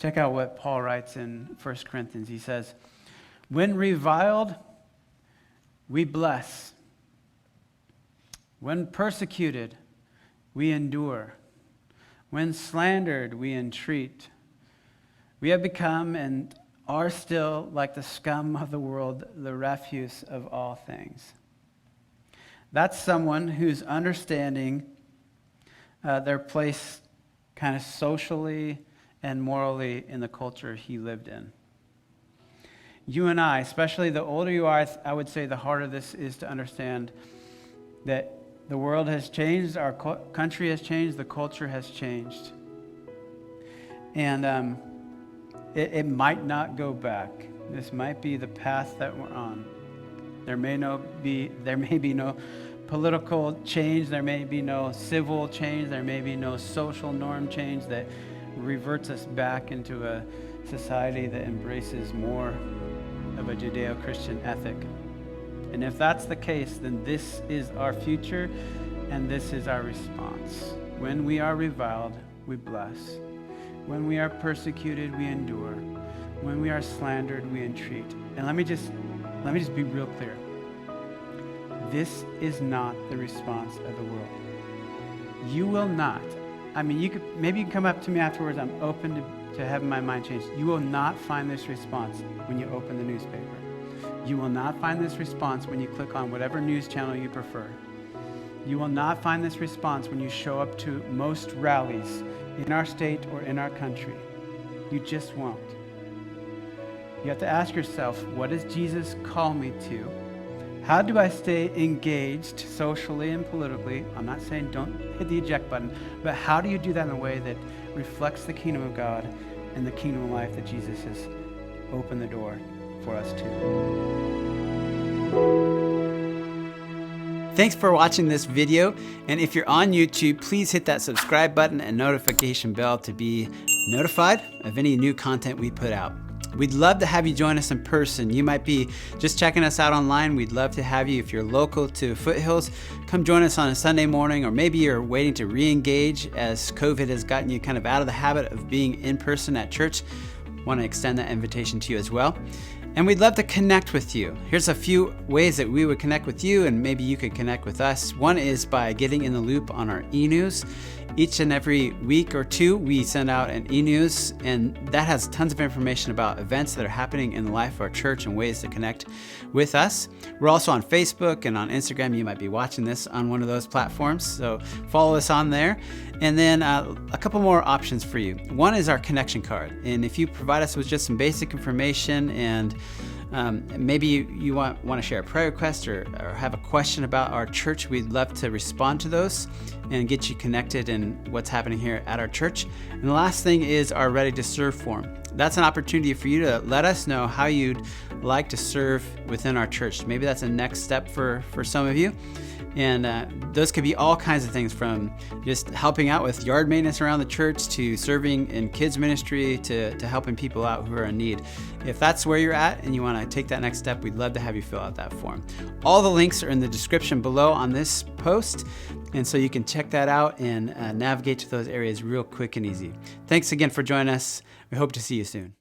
Check out what Paul writes in 1 Corinthians. He says, when reviled, we bless. When persecuted, we endure. When slandered, we entreat. We have become and are still like the scum of the world, the refuse of all things. That's someone who's understanding their place kind of socially and morally in the culture he lived in. You and I, especially the older you are, I would say the harder this is to understand that the world has changed, our country has changed, the culture has changed. And it might not go back. This might be the path that we're on. There may be no political change, there may be no civil change, there may be no social norm change that reverts us back into a society that embraces more of a Judeo-Christian ethic. And if that's the case, then this is our future and this is our response. When we are reviled, we bless. When we are persecuted, we endure. When we are slandered, we entreat. And let me just be real clear. This is not the response of the world. You will not. I mean, maybe you can come up to me afterwards. I'm open to having my mind changed. You will not find this response when you open the newspaper. You will not find this response when you click on whatever news channel you prefer. You will not find this response when you show up to most rallies in our state or in our country. You just won't. You have to ask yourself, what does Jesus call me to? How do I stay engaged socially and politically? I'm not saying don't hit the eject button, but how do you do that in a way that reflects the kingdom of God and the kingdom of life that Jesus has opened the door for us to? Thanks for watching this video, and if you're on YouTube, please hit that subscribe button and notification bell to be notified of any new content we put out. We'd love to have you join us in person. You might be just checking us out online. We'd love to have you. If you're local to Foothills, come join us on a Sunday morning, or maybe you're waiting to re-engage as COVID has gotten you kind of out of the habit of being in person at church. I want to extend that invitation to you as well. And we'd love to connect with you. Here's a few ways that we would connect with you, and maybe you could connect with us. One is by getting in the loop on our e-news. Each and every week or two, we send out an e-news, and that has tons of information about events that are happening in the life of our church and ways to connect with us. We're also on Facebook and on Instagram. You might be watching this on one of those platforms, so follow us on there. And then a couple more options for you. One is our connection card, and if you provide us with just some basic information and maybe you want to share a prayer request or have a question about our church, we'd love to respond to those and get you connected in what's happening here at our church. And the last thing is our Ready to Serve form. That's an opportunity for you to let us know how you'd like to serve within our church. Maybe that's a next step for some of you. And those could be all kinds of things, from just helping out with yard maintenance around the church to serving in kids ministry to helping people out who are in need. If that's where you're at and you want to take that next step, we'd love to have you fill out that form. All the links are in the description below on this post, and so you can check that out and navigate to those areas real quick and easy. Thanks again for joining us. We hope to see you soon.